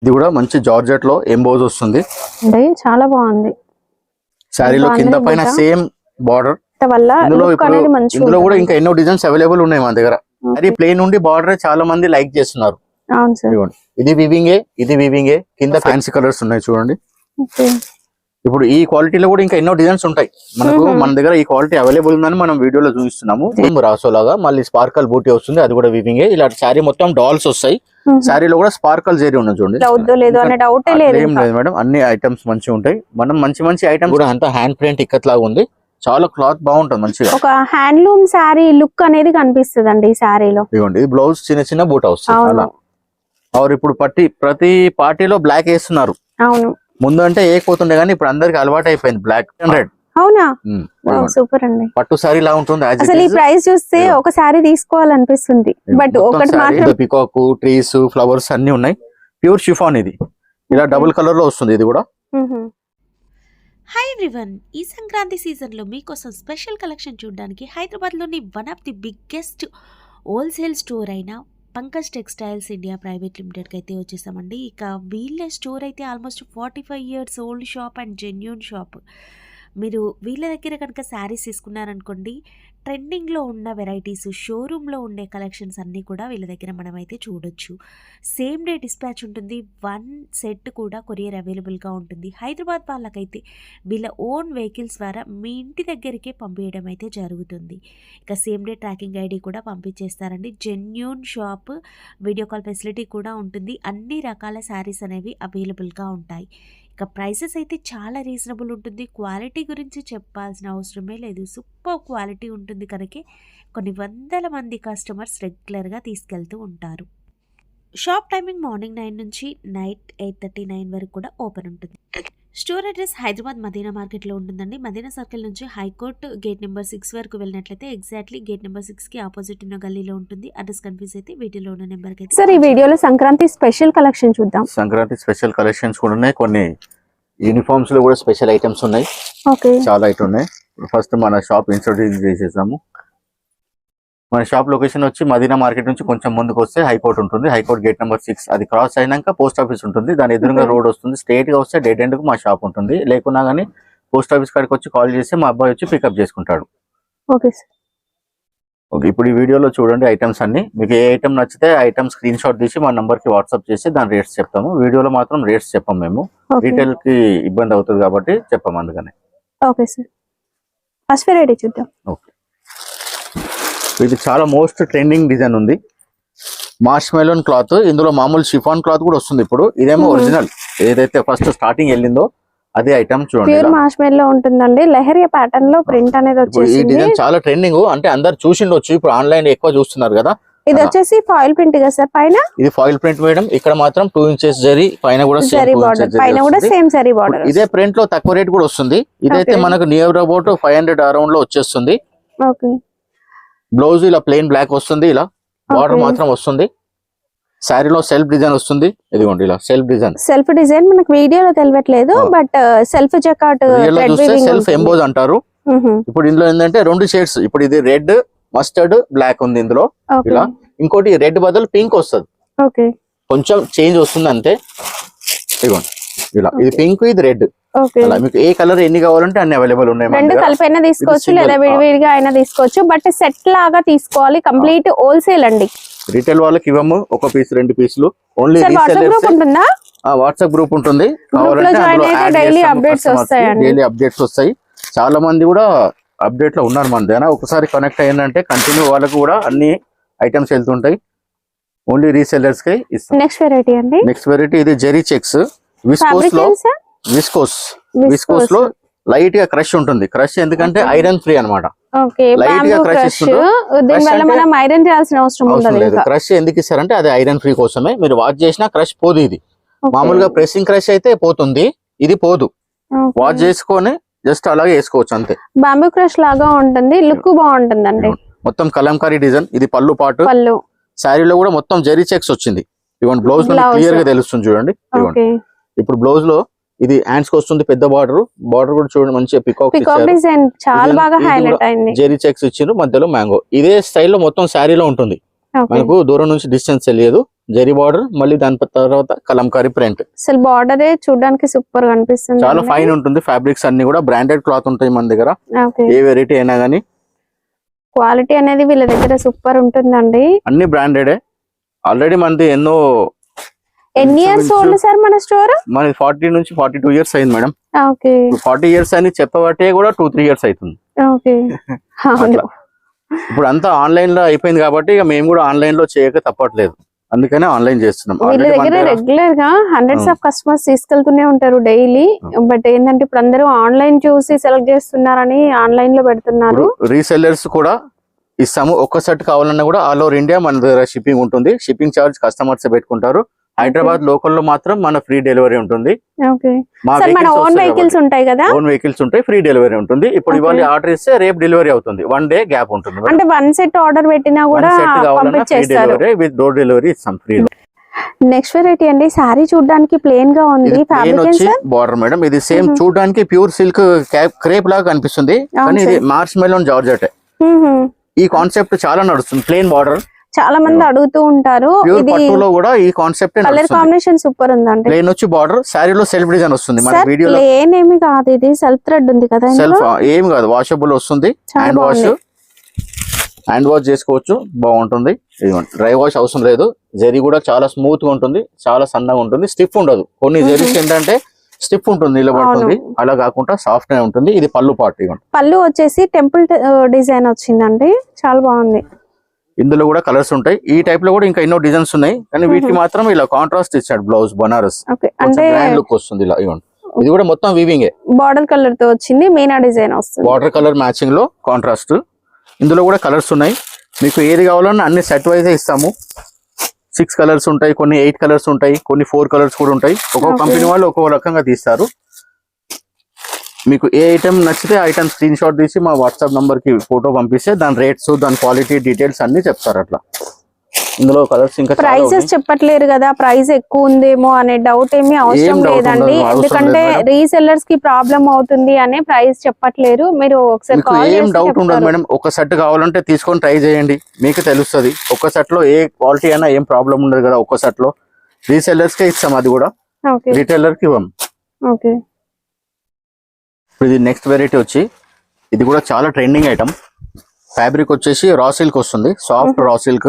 ఇది కూడా మంచి జార్జెట్ లో ఎంబోజ్ వస్తుంది, చాలా బాగుంది. శారీలో కింద పైన సేమ్ బార్డర్. ఇందులో కూడా ఇంకా ఎన్నో డిజైన్స్ అవైలబుల్ ఉన్నాయి మన దగ్గర. అది ప్లేన్ నుండి బార్డర్ చాలా మంది లైక్ చేస్తున్నారు. ఇది వివింగే కింద ఫ్యాన్సీ కలర్స్ ఉన్నాయి చూడండి. ఇప్పుడు ఈ క్వాలిటీలో కూడా ఇంకా ఎన్నో డిజైన్స్ ఉంటాయి మనకు. మన దగ్గర ఈ క్వాలిటీ అవైలబుల్ ఉందని మనం వీడియోలో చూపిస్తున్నాము. రాసోలాగా మళ్ళీ స్పార్కల్ బూటీ వస్తుంది, అది కూడా వివింగే. ఇలా శారీ మొత్తం డాల్స్ వస్తాయి, శారీలో కూడా స్పార్కల్ జరీ ఉన్నది చూడండి. ఏం లేదు మేడం, అన్ని ఐటమ్స్ మంచిగా ఉంటాయి. మనం మంచి ఐటమ్స్ కూడా అంతా హ్యాండ్ ప్రింట్ ఇక్కత్ లాగా ఉంది. చాలా క్లాత్ బాగుంటుంది మంచిగా. ఒక హ్యాండ్లూమ్ శారీ లుక్ అనేది కనిపిస్తుంది అండి ఈ శారీలో. ఇదిగోండి, ఇది బ్లౌజ్ చిన్న బూట వస్తుంది అలా. ఇప్పుడు ప్రతి పార్టీలో బ్లాక్ వేస్తున్నారు. అవును, ముందు అంటే వేయకపోతుండే కానీ ఇప్పుడు అందరికి అలవాటు అయిపోయింది బ్లాక్ అండ్ రెడ్. అవునా, సూపర్ అండి. పట్టు సారీ లా ఉంటుంది. అసలు ఈ ప్రైస్ చూస్తే ఒక సారీ తీసుకోవాలనిపిస్తుంది. బట్ ఒకటి మాత్రం పికాక్, ట్రీస్, ఫ్లవర్స్ అన్ని ఉన్నాయి. ప్యూర్ షిఫాన్ ఇది. ఇలా డబుల్ కలర్ లో వస్తుంది ఇది కూడా. హాయ్ ఎవ్రీవన్, ఈ సంక్రాంతి సీజన్లో మీకోసం స్పెషల్ కలెక్షన్ చూడడానికి హైదరాబాద్లోని one of the biggest wholesale store అయిన పంకజ్ టెక్స్టైల్స్ ఇండియా ప్రైవేట్ లిమిటెడ్కి అయితే వచ్చేసామండి. ఇక వీళ్ళ స్టోర్ అయితే almost 45 years old shop and genuine shop. మీరు వీళ్ళ దగ్గర కనుక శారీస్ తీసుకున్నారనుకోండి, ట్రెండింగ్లో ఉన్న వెరైటీస్, షోరూంలో ఉండే కలెక్షన్స్ అన్నీ కూడా వీళ్ళ దగ్గర మనమైతే చూడొచ్చు. సేమ్ డే డిస్పాచ్ ఉంటుంది, 1 set కూడా కొరియర్ అవైలబుల్గా ఉంటుంది. హైదరాబాద్ వాళ్ళకైతే వీళ్ళ ఓన్ వెహికల్స్ ద్వారా మీ ఇంటి దగ్గరికే పంపించడం అయితే జరుగుతుంది. ఇక సేమ్ డే ట్రాకింగ్ ఐడి కూడా పంపించేస్తారండి. Genuine shop, video call facility కూడా ఉంటుంది. అన్ని రకాల శారీస్ అనేవి అవైలబుల్గా ఉంటాయి. ఇక ప్రైసెస్ అయితే చాలా రీజనబుల్ ఉంటుంది. క్వాలిటీ గురించి చెప్పాల్సిన అవసరమే లేదు, సూపర్ క్వాలిటీ ఉంటుంది కనుక కొన్ని వందల మంది కస్టమర్స్ రెగ్యులర్గా తీసుకెళ్తూ ఉంటారు. షాప్ టైమింగ్ మార్నింగ్ 9 నుంచి నైట్ 8:39 వరకు కూడా ఓపెన్ ఉంటుంది. స్టోర్ అడ్రస్ హైదరాబాద్ మదీనా మార్కెట్లో ఉంటుందండి. మదీనా సర్కిల్ నుంచి హైకోర్టు గేట్ నెంబర్ 6 వరకు వెళ్ళినట్లయితే ఎగ్జాక్ట్లీ గేట్ నెంబర్ 6కి ఆపోజిట్ ఉన్న గల్లీలో ఉంటుంది. అడ్రస్ కన్ఫ్యూజ్ అయితే వీడియోలో ఉన్న నెంబర్కి అయితే. సార్, ఈ వీడియోలో సంక్రాంతి స్పెషల్ కలెక్షన్ చూద్దాం. సంక్రాంతి స్పెషల్ కలెక్షన్స్ కూడా ఉన్నాయి. కొన్ని యూనిఫామ్స్ లో కూడా స్పెషల్ ఐటమ్స్ ఉన్నాయి. చాలా ఐటమ్ ఉన్నాయి. ఫస్ట్ మన షాప్ ఇంట్రొడ్యూస్ చేసేసాము. మన షాప్ లొకేషన్ వచ్చి మదీనా మార్కెట్ నుంచి కొంచెం ముందుకు వస్తే హైకోర్ట్ ఉంటుంది. హైకోర్ట్ గేట్ నెంబర్ 6 అది క్రాస్ అయినాక పోస్ట్ ఆఫీస్ ఉంటుంది. దాని ఎదురుగా రోడ్ వస్తుంది. స్ట్రైట్ గా వస్తే డెడ్ ఎండ్ కు మా షాప్ ఉంటుంది. లేకున్నా గానీ పోస్ట్ ఆఫీస్ కాడికి వచ్చి కాల్ చేస్తే మా అబ్బాయి వచ్చి పికప్ చేసుకుంటాడు. ఓకే. ఇప్పుడు ఈ వీడియోలో చూడండి ఐటమ్స్ అన్ని. మీకు ఏ ఐటమ్ నచ్చితే ఐటమ్ స్క్రీన్ షాట్ తీసి మా నంబర్ కి వాట్సాప్ చేసి దాని రేట్స్ చెప్తాము. వీడియోలో మాత్రం రేట్స్ చెప్పాము, మేము రీటైల్ కి ఇబ్బంది అవుతుంది కాబట్టి చెప్పాము, అందుకనే. ఓకే సార్, ఫస్ట్ వెరైటీ చూద్దాం. ఓకే, ఇది చాలా మోస్ట్ ట్రెండింగ్ డిజైన్ ఉంది. మార్ష్ మెలోన్ క్లాత్, ఇందులో మామూలు షిఫాన్ క్లాత్ కూడా వస్తుంది. ఇప్పుడు ఇదేమో ఒరిజినల్, ఏదైతే ఫస్ట్ స్టార్టింగ్ వెళ్ళిందో అదే ఐటమ్ చూడండి. ప్యూర్ మార్ష్ మెలో ఉంటుందండి. లెహరియా ప్యాటర్న్ లో ప్రింట్ అనేది వచ్చేసింది. ఈ డిజైన్ చాలా ట్రెండింగ్, అంటే అందరు చూసిండొచ్చు. ఇప్పుడు ఆన్లైన్ ఎక్కువ చూస్తున్నారు కదా. ఇది వచ్చేసి ఫాయిల్ ప్రింట్ కదా సార్? పైన ఇది ఫాయిల్ ప్రింట్ మేడం. ఇక్కడ మాత్రం 2 inches జరీ, పైన కూడా సేమ్ జరీ బార్డర్. ఇదే ప్రింట్ లో తక్కువ రేట్ కూడా వస్తుంది. ఇదైతే మనకు నియర్ అబౌట్ 500 అరౌండ్ లో వచ్చేస్తుంది. ఓకే. బ్లౌజ్ ఇలా ప్లెయిన్ బ్లాక్ వస్తుంది, ఇలా బార్డర్ మాత్రం వస్తుంది. శారీలో సెల్ఫ్ డిజైన్ వస్తుంది. ఇదిగోండి ఇలా సెల్ఫ్ డిజైన్ మనకు వీడియోలో తెలియట్లేదు, బట్ సెల్ఫ్ జకాట్ సెల్ఫ్ ఎంబోజ్ అంటారు. ఇప్పుడు ఇందులో ఏంటంటే 2 షేడ్స్. ఇప్పుడు ఇది రెడ్, మస్టర్డ్, బ్లాక్ ఉంది ఇందులో. ఇలా ఇంకోటి రెడ్ బదులు పింక్ వస్తుంది. కొంచెం చేంజ్ వస్తుంది అంతే. ఇదిగోండి ఇలా, ఇది పింక్, ఇది రెడ్. అలా మీకు ఏ కలర్ ఎన్ని కావాలంటే అన్ని అవైలబుల్ ఉన్నాయి. రెండు కలిపి అయినా తీసుకోవచ్చు, లేదా విడివిడిగా అయినా తీసుకోవచ్చు. బట్ సెట్ లాగా తీసుకోవాలి. కంప్లీట్ హోల్సేల్ అండి. రీటైల్ వాళ్ళకి ఇవ్వము ఒక పీస్ 2 పీసులు. ఓన్లీ వాట్సాప్ గ్రూప్ ఉంటుంది. డైలీ అప్డేట్స్ వస్తాయి. చాలా మంది కూడా అప్డేట్ లో ఉన్నారు మన దగ్గర. ఒకసారి కనెక్ట్ అయ్యిందంటే కంటిన్యూ వాళ్ళకు కూడా అన్ని ఐటమ్స్ వెళ్తుంటాయి. ఓన్లీ రీసెల్లర్స్ కి ఇస్తాం. నెక్స్ట్ వెరైటీ ఇది జెరీ చెక్స్ విస్కోస్ లో లైట్ గా క్రష్ ఉంటుంది. క్రష్ ఎందుకంటే ఐరన్ ఫ్రీ అన్నమాట. లైట్ గా క్రష్ క్రష్ ఎందుకు ఇస్తారంటే అది ఐరన్ ఫ్రీ కోసమే. మీరు వాష్ చేసినా క్రష్ పోదు. ఇది మామూలుగా ప్రెస్సింగ్ క్రష్ అయితే పోతుంది, ఇది పోదు. వాష్ చేసుకొని జస్ట్ అలాగే వేసుకోవచ్చు అంతే. బాంబూ క్రష్ లాగా ఉంటుంది, లుక్ బాగుంటుంది అండి. మొత్తం కలంకారీ డిజైన్. ఇది పళ్ళు పాటు. శారీలో కూడా మొత్తం జెరీ చెక్స్ వచ్చింది. ఇవ్వండి బ్లౌజ్ లో క్లియర్ గా తెలుస్తుంది చూడండి. ఇవ్వండి ఇప్పుడు బ్లౌజ్ లో ఇది హ్యాండ్స్ కి వస్తుంది పెద్ద బార్డర్ కూడా చూడండి మంచిగా పికాక్ డిజైన్ చాలా బాగా హైలైట్ అయింది. జెరీ చెక్స్ ఇచ్చిండ్రు, మధ్యలో మ్యాంగో. ఇదే స్టైల్లో మొత్తం శారీలో ఉంటుంది. మనకు దూరం నుంచి డిస్టెన్స్ తెలియదు. జరీ బార్డర్, మళ్ళీ దాని తర్వాత కలంకారీ ప్రింట్. అసలు బార్డరే చూడడానికి సూపర్ గా అనిపిస్తుంది. చాలా ఫైన్ ఉంటుంది. ఫ్యాబ్రిక్స్ అన్ని కూడా బ్రాండెడ్ క్లాత్ ఉంటాయి మన దగ్గర. ఓకే. ఏ వెరైటీ అయినా గానీ క్వాలిటీ అనేది వీళ్ళ దగ్గర సూపర్ ఉంటుందండి. అన్ని బ్రాండెడే. ఆల్రెడీ మనది ఎన్ని ఇయర్స్ ఓల్డ్ సార్ మన స్టోర్? మనది 40 నుంచి 42 ఇయర్స్ అయింది మేడం. ఓకే. 40 ఇయర్స్ అని చెప్పబట్టే కూడా 2-3 ఇయర్స్ అవుతుంది. ఓకే. ఇప్పుడు అంతా ఆన్లైన్ లో అయిపోయింది కాబట్టి ఇక మేము కూడా ఆన్లైన్ లో చేయక తప్పట్లేదు, అందుకనే ఆన్లైన్ చేస్తున్నాం. వీళ్ళ దగ్గర రెగ్యులర్ గా హండ్రెడ్స్ ఆఫ్ కస్టమర్స్ తీసుకెళ్తూనే ఉంటారు డైలీ. బట్ ఏంటంటే ఇప్పుడు అందరూ ఆన్లైన్ చూసి సెలెక్ట్ చేస్తున్నారని ఆన్లైన్ లో పెడుతున్నారు. రీసెల్లర్స్ కూడా ఇస్తాము. ఒక్క సెట్ కావాలన్నా కూడా ఆల్ ఓవర్ ఇండియా మన దగ్గర షిప్పింగ్ ఉంటుంది. షిప్పింగ్ చార్జ్ కస్టమర్స్ పెట్టుకుంటారు. హైదరాబాద్ లోకల్ లో మాత్రం మన ఫ్రీ డెలివరీ ఉంటుంది. మన ఓన్ వెహికల్స్ ఉంటాయి కదా, ఓన్ వెహికల్స్ ఉంటాయి, ఫ్రీ డెలివరీ ఉంటుంది. ఇప్పుడు ఇవాళ ఆర్డర్ ఇస్తే రేపు డెలివరీ అవుతుంది. 1 డే గ్యాప్ ఉంటుంది. అంటే 1 సెట్ ఆర్డర్ పెట్టినా కూడా పంపించేస్తారు. విత్ డోర్ డెలివరీ ఇస్తాం ఫ్రీ. నెక్స్ట్ వెరైటీ అండి, సారీ చూడడానికి ప్లెయిన్ గా ఉంది. బార్డర్ మేడం, ఇది సేమ్ చూడడానికి ప్యూర్ సిల్క్ క్రేప్ లాగా కనిపిస్తుంది, కానీ ఇది మార్చ్ మెలోన్ జార్జెట్. ఈ కాన్సెప్ట్ చాలా నడుస్తుంది. ప్లెయిన్ బార్డర్ చాలా మంది అడుగుతూ ఉంటారు. ఇది పట్టులో కూడా ఈ కాన్సెప్ట్ కలర్ కాంబినేషన్ సూపర్ ఉందండి. ప్లెయిన్ వచ్చి బార్డర్, సారీలో సెల్ఫ్ డిజైన్ వస్తుంది. మన వీడియోలో ప్లెయిన్ ఏమి కాదు, ఇది సెల్ఫ్ థ్రెడ్ ఉంది కదా. సెల్ఫ్ ఏమి కాదు, వాషబుల్ వస్తుంది. హ్యాండ్ వాష్ చేసుకోవచ్చు, బాగుంటుంది. డ్రై వాష్ అవసరం లేదు. జరీ కూడా చాలా స్మూత్ గా ఉంటుంది, చాలా సన్నగా ఉంటుంది, స్టిఫ్ ఉండదు. కొన్ని జరీస్ ఏంటంటే స్టిఫ్ ఉంటుంది, నిలబడుతుంది. అలా కాకుండా సాఫ్ట్ గా ఉంటుంది. ఇది పళ్ళు పార్ట్. పళ్ళు వచ్చేసి టెంపుల్ డిజైన్ వచ్చిందండి, చాలా బాగుంది. ఇందులో కూడా కలర్స్ ఉంటాయి. ఈ టైప్ లో కూడా ఇంకా ఎన్నో డిజైన్స్ ఉన్నాయి, కానీ వీటికి మాత్రం ఇలా కాంట్రాస్ట్ ఇచ్చాడు బ్లౌజ్. బనారస్ గ్రాండ్ లుక్ వస్తుంది. ఇలా ఇది కూడా మొత్తం వీవింగ్, బార్డర్ కలర్ తో వచ్చింది. మీనా డిజైన్ వస్తుంది, వాటర్ కలర్ మ్యాచింగ్ లో కాంట్రాస్ట్. ఇందులో కూడా కలర్స్ ఉన్నాయి. మీకు ఏది కావాలన్నా అన్ని సెట్ వైజ్ ఇస్తాము. 6 కలర్స్ ఉంటాయి, కొన్ని 8 కలర్స్ ఉంటాయి, కొన్ని 4 కలర్స్ కూడా ఉంటాయి. ఒక్కొక్క కంపెనీ వాళ్ళు ఒక్కొక్క రకంగా తీస్తారు. మీకు ఏ ఐటమ్ నచ్చితే ఐటమ్ స్క్రీన్ షాట్ తీసి మా వాట్సాప్ నంబర్ కి ఫోటో పంపిస్తే దాని రేట్స్, దాని క్వాలిటీ డీటెయిల్స్ అన్ని చెప్తారు. అట్లా ఇందులో కలర్స్ ఇంకా ప్రైసెస్ చెప్పట్లేరు కదా, ప్రైస్ ఎక్కువ ఉందేమో అనే డౌట్ ఏమీ అవసరం లేదండి. ఎందుకంటే రీసెల్లర్స్ కి ప్రాబ్లం అవుతుంది అనే ప్రైస్ చెప్పట్లేరు. మీరు ఒకసారి ఏం డౌట్ ఉండదు మేడం. ఒక సెట్ కావాలంటే తీసుకొని ట్రై చేయండి, మీకు తెలుస్తుంది. ఒక సెట్ లో ఏ క్వాలిటీ అయినా ఏం ప్రాబ్లం ఉండదు కదా. ఒక సెట్ లో రీసెల్లర్స్ కే ఇస్తాం, అది కూడా రిటైలర్ కి ఇవ్వం. ఓకే. ఇది నెక్స్ట్ వెరైటీ వచ్చి, ఇది కూడా చాలా ట్రెండింగ్ ఐటమ్. ఫ్యాబ్రిక్ వచ్చేసి రా సిల్క్ వస్తుంది, సాఫ్ట్ రా సిల్క్.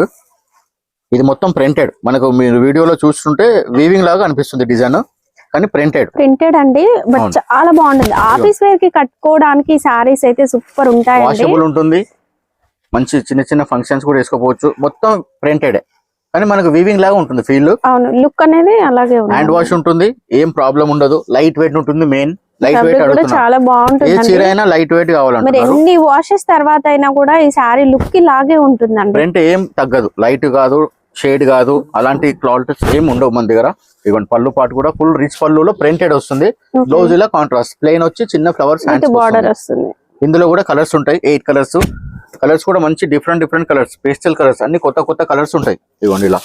ఇది మొత్తం ప్రింటెడ్. మనకు మీరు వీడియోలో చూస్తుంటే వీవింగ్ లాగా అనిపిస్తుంది డిజైన్, కానీ ప్రింటెడ్ అండి. బట్ చాలా బాగుంటుంది. ఆఫీస్ వేర్ కి కట్టుకోవడానికి సారీస్ అయితే సూపర్ ఉంటాయి. వాషబుల్ ఉంటుంది, మంచి చిన్న చిన్న ఫంక్షన్స్ కూడా వేసుకోవచ్చు. మొత్తం ప్రింటెడ్, కానీ మనకు వీవింగ్ లాగా ఉంటుంది ఫీల్. లుక్ అనేది అలాగే హ్యాండ్ వాష్ ఉంటుంది, ఏం ప్రాబ్లం ఉండదు. లైట్ వెయిట్ ఉంటుంది. మెయిన్ లైట్ వెయిట్ చాలా బాగుంటుంది. ఏ చీర అయినా లైట్ వెయిట్ కావాలంటే ఎన్ని వాషెస్ తర్వాత అయినా కూడా ఈ సారీ లుక్ కి లాగే ఉంటుందండి. ప్రింట్ ఏం తగ్గదు, లైట్ కాదు, షేడ్ కాదు, అలాంటి క్లారిటీస్ ఏం ఉండవు మన దగ్గర. ఇవ్వండి పళ్ళు పాటు కూడా ఫుల్ రిచ్ పళ్ళులో ప్రింటెడ్ వస్తుంది. బ్లౌజ్ ఇలా కాంట్రాస్ట్ ప్లెయిన్ వచ్చి చిన్న ఫ్లవర్స్ బార్డర్ వస్తుంది. ఇందులో కూడా కలర్స్ ఉంటాయి, 8 కలర్స్. కలర్స్ కూడా మంచి డిఫరెంట్ కలర్స్, పేస్టల్ కలర్స్, అన్ని కొత్త కలర్స్ ఉంటాయి. ఇవ్వండి ఇలా.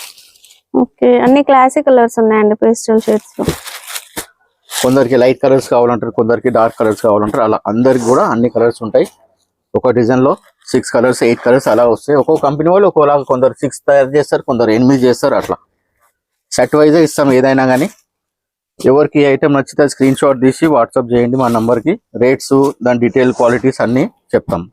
ఓకే, అన్ని క్లాసిక్ కలర్స్ ఉన్నాయండి పేస్టల్ షేడ్స్ లో. కొందరికి లైట్ కలర్స్ కావాలంటారు, కొందరికి డార్క్ కలర్స్ కావాలంటారు. అలా అందరికి కూడా అన్ని కలర్స్ ఉంటాయి. ఒక డిజైన్ లో 6 కలర్స్ 8 కలర్స్ అలా వస్తాయి. ఒక్కొక్క కంపెనీ వాళ్ళు ఒక్కోలాగా, కొందరు 6 తయారు చేస్తారు, కొందరు 8 చేస్తారు. అట్లా సెట్ వైజే ఇస్తాం ఏదైనా కానీ. ఎవరికి ఐటమ్ నచ్చితే స్క్రీన్ షాట్ తీసి వాట్సాప్ చేయండి మా నంబర్ కి. రేట్స్, దాని డీటెయిల్, క్వాలిటీస్ అన్ని చెప్తాం.